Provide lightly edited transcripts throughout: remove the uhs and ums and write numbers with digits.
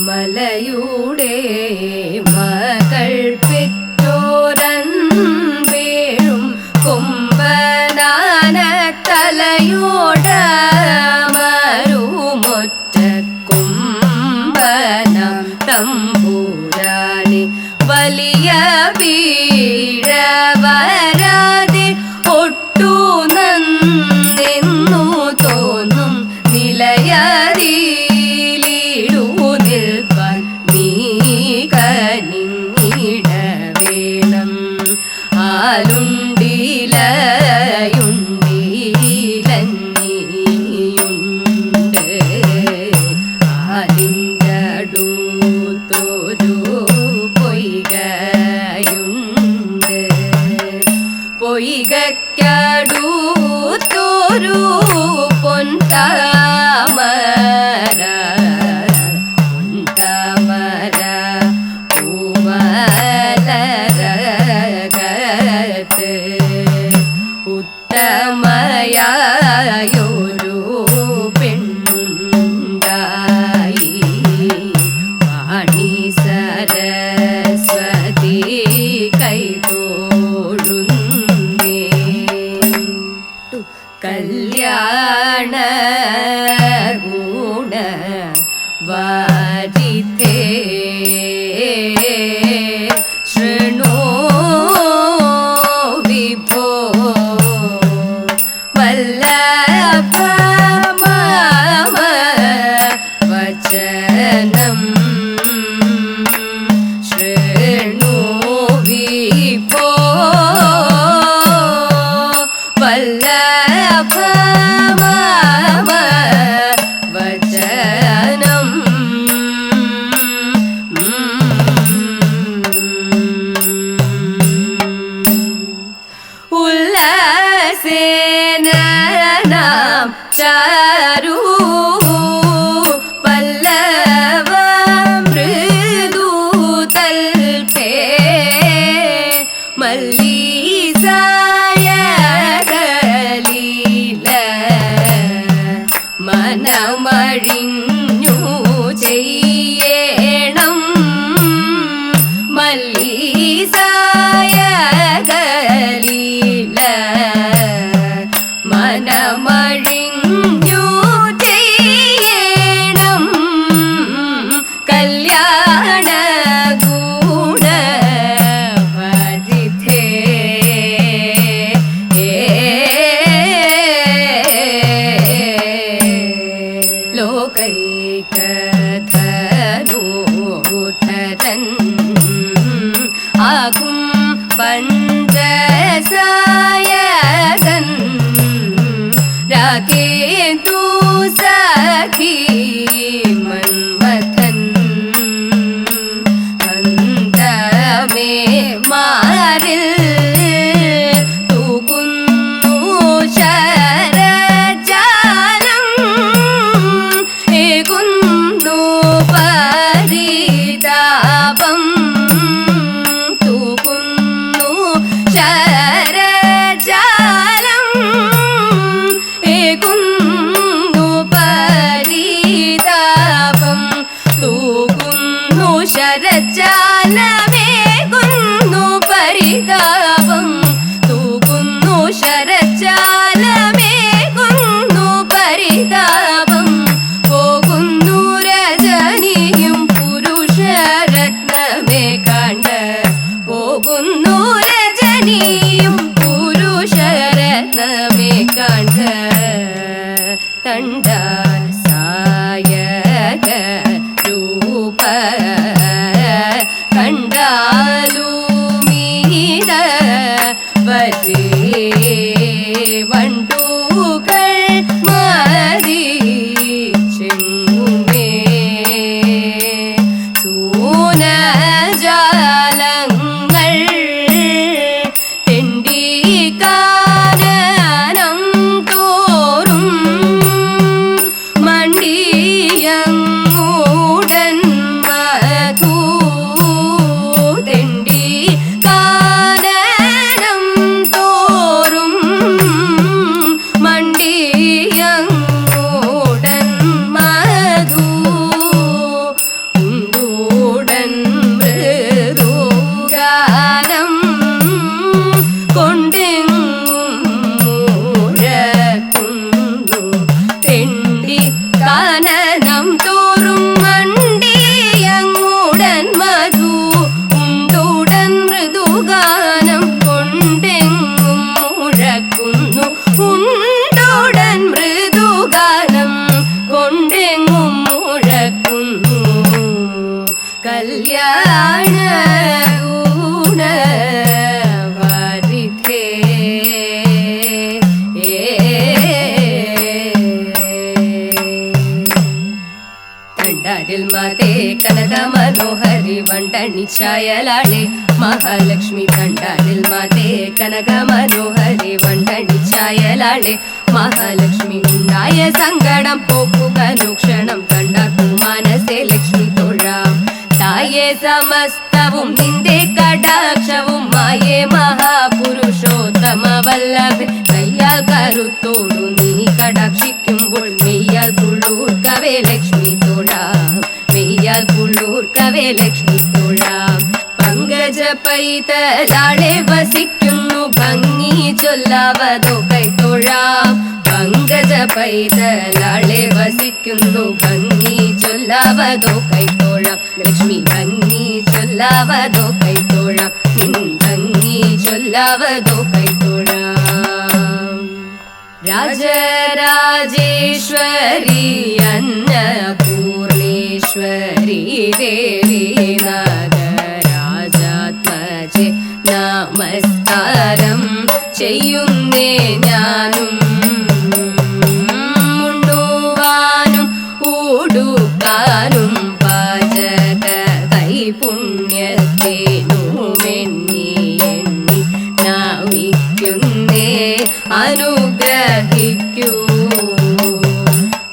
മലയുടെ മകൾ പെറ്റോരൻപേഴും കൊമ്പനാന തലയോട മരുമൊറ്റ കൊമ്പനം തമ്പുരാനെ വലിയ വീഴവരാതെ ഒട്ടു നന്നെന്നു തോന്നും നിലയതിലിടു നിൽപ്പാൻ നീ കനിഞ്ഞിട വേണം. ആലുണ്ടിലയുണ്ടിലഞ്ഞിയുണ്ട് ആലിൻ്റടുത്തൊരു പൊയ്കയുണ്ട് പൊയ്കയ്ക്കടുത്തൊരു പൊൻതാമര പൊൻതാമര പൂമലരകത്ത് ഉത്തമയായൊരു പെണ്ണുണ്ടായി. വാണി സരസ്വതി കൈതോഴുന്നേ കല്യാണ ഗുണ വാരിതേ ശൃണു വിഭോ വല്ലഭ മമ വചനം. ശൃണു വിഭോ വല്ലഭ മമ വചനം. ഉല്ലസേന നാം ചാരു പല്ലവ മൃദു തൽപേ മല്ലീസായകലീല മനമഴിഞ്ഞു ചെയ്യണം. മല്ലീസായകലീല മനമഴിഞ്ഞു ചെയ്യണം. കല്യാണ ഗുണ വരിധേ ലോകൈകധനുധരൻ ആകും പഞ്ചസായകൻ രാകേതു സഖി മന്മഥൻ അന്തമേ മാറിൽ തൂകുന്നു ശരജാലം ഏകുന്നു പരിതാപം തൂകുന്നു ശരജാലം ഏകുന്നു പരിതാപം തൂകുന്നു ശരജാലമേകുന്നു പരിതാപം തൂകുന്നു ശരജാലമേകുന്നു പരിതാപം. പോകുന്നു രജനിയും പുരുഷരത്നമേ കണ്ട പോകുന്നു രജനിയും പുരുഷരത്നമേ കണ്ട തണ്ടാൽ സായക രൂപ കണ്ടാലുമീത വരേ വണ്ടുകൾ മതി ചെങ്ങുമേ സൂനജാലങ്ങൾ തെണ്ടിക്കാനനം തോറും മണ്ടിയങ്ങൂടൻ കാനനം തോറും മണ്ടിയങ്ങുടൻ മധു ഉണ്ടുടൻ മൃദുഗാനം കൊണ്ടെങ്ങും മുഴക്കുന്നു ഉണ്ടുടൻ മൃദുഗാനം കൊണ്ടെങ്ങും മുഴക്കുന്നു കല്യാണ ഗുണവാരിധേ തണ്ടാരിൽ മാതേ കനക മനോഹരി വണ്ടണി ഛായലാളെ മഹാലക്ഷ്മി തണ്ടാരിൽ മാതേ കനക മനോഹരി വണ്ടണി ഛായലാളെ മഹാലക്ഷ്മി ഉണ്ടായ സങ്കടം പോക്കുക ക്ഷണം കണ്ടാക്കു മനസ്സേ ലക്ഷ്മി തൊഴാം തായേ സമസ്തവും നിന്റെ കടാക്ഷവും മായേ മഹാപുരുഷോത്തമ വല്ലഭൻ കയ്യാൽ കരുത്തോടു നീ കടാക്ഷിക്കുമ്പോൾ മെയ്യാൽ പുള്ളൂർക്കവേ ലക്ഷ്മി തൊഴാം മെയ്യാൽ പുള്ളൂർക്കവേ ലക്ഷ്മി തൊഴാം പങ്കജ പൈതലാളെ വസിക്കുന്നു ഭംഗി ചൊല്ലാവതോ കൈത്തൊഴാം പങ്കജ പൈതലാളെ വസിക്കുന്നു ഭംഗി ചൊല്ലാവതോ കൈത്തൊഴാം ലക്ഷ്മി ഭംഗി ചൊല്ലാവതോ കൈത്തൊഴാം നിൻ ഭംഗി ചൊല്ലാവതോ കൈത്തൊഴാം രാജരാജേശ്വരി അന്നപൂർണേശ്വരി ദേവി നാഗരാജാത്മജെ നമസ്കാരം ചെയ്യുന്നേ ഞാനും മുണ്ടുവാനും ഊടുക്കാനും പാചക കൈപുണ്യത്തേനുമെണ്ണി എണ്ണി നാമിക്കുന്നേ അനുഗ്രഹിക്കൂ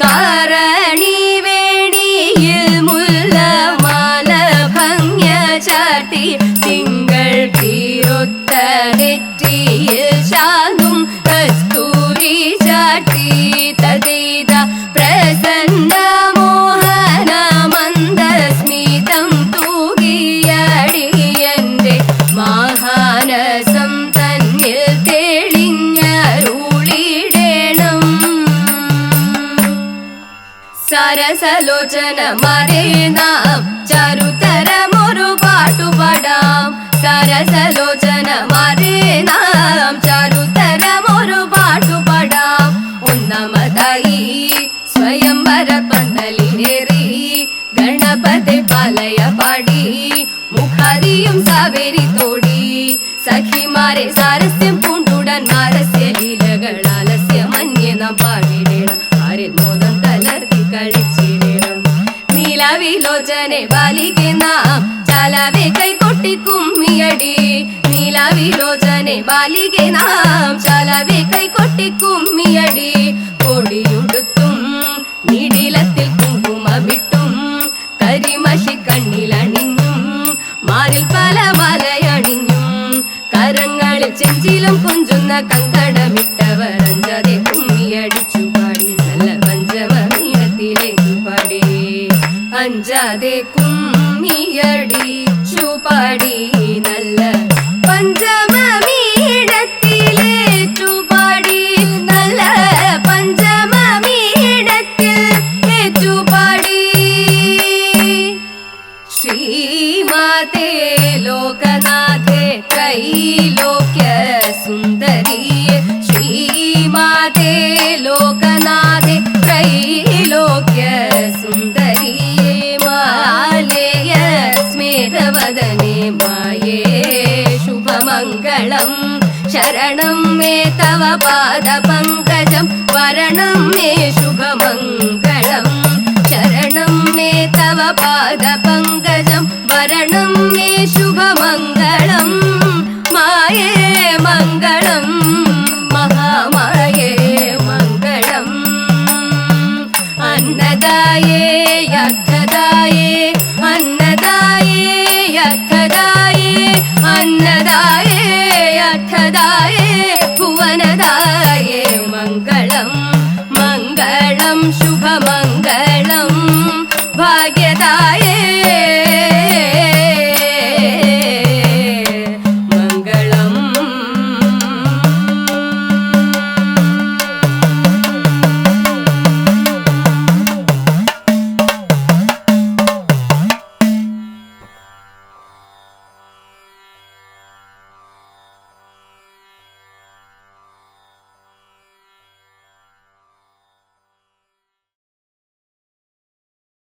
കാരണി വേണിയിൽ മുല്ലമാല ഭംഗ്യ ചാർത്തി തിങ്കൾ തീരൊത്ത നെറ്റിയിൽ ശാന്തും കസ്തൂരി ചാർത്തി തദേത പ്രസന്ന മോഹന മന്ദസ്മിതം തൂകിയടിയന്റെ മഹാനസം തന്നിൽ തെളിഞ്ഞരുളിടേണം സരസലോചന മരേ നാം ചരുതരമൊരു പാട്ടുപാടാം സരസലോചന മരേ നാം ചരുതരമൊരു പാട്ടുപാടാം ഒന്നാമതായി സ്വയംവര പന്തലിലേറി ഗണപതി പാലയ പാടി മുഖാരിയും സാവേരി തോടി സഖിമാരെ സാരസ്യം പൂണ്ടുടൻ മാരസ്യ ലീലകൾ ആലസ്യമന്യേ നാം പാടിടേണം ആരിൽ മോദം കലർത്തി കളിച്ചിടണം നീലവിലോചനെ ബാലികെ നാം ചാലവേ കൈകൊട്ടി കുമ്മിയടി നീലവിലോചനെ ബാലികെ നാം ചാലവേ കൈകൊട്ടി കുമ്മിയടി കൊടിയുടുത്തും നിടിലത്തിൽ കുങ്കുമമിട്ടും കരിമഷി കണ്ണിലണിഞ്ഞും മാറിൽ പല മലയണിഞ്ഞും കരങ്ങളിൽ ചെഞ്ചിലും കൊഞ്ചുന്ന കങ്കടമിട്ടവർ അഞ്ചാതെ കുമ്മിയടിച്ചു പാടി നല്ല പഞ്ചമീടത്തിലേക്കു പാടി അഞ്ചാതെ കുമ്മിയടിച്ചു പാടി നല്ല പഞ്ചമീടത്തിലേറ്റു പാടി നല്ല പഞ്ചമീടത്തിൽ ഏറ്റുപാടി ശ്രീമാതേ ലോകനാഥേ ത്രൈലോക്യ സുന്ദരിയേ ശ്രീമാതേ ലോകനാഥേ ത്രൈലോക്യ സുന്ദരിയേ മാലേയ സ്മേരവദനേ മായേ ശുഭമംഗളം ശരണം മേ തവ പാദ പങ്കജം വരണം മേ ശുഭമംഗളം ശരണം മേ തവ പാദ പങ്കജം വരണം മേ ശുഭമംഗളം മായേ മംഗളം മഹാമായേ മംഗളം അന്നദായേ യർത്ഥദായേ അന്നദായേ യർത്ഥദായേ അന്നദായേ യർത്ഥദായേ ഭുവനദായേ മംഗളം മംഗളം ശുഭമംഗളം ഭാഗ്യദായേ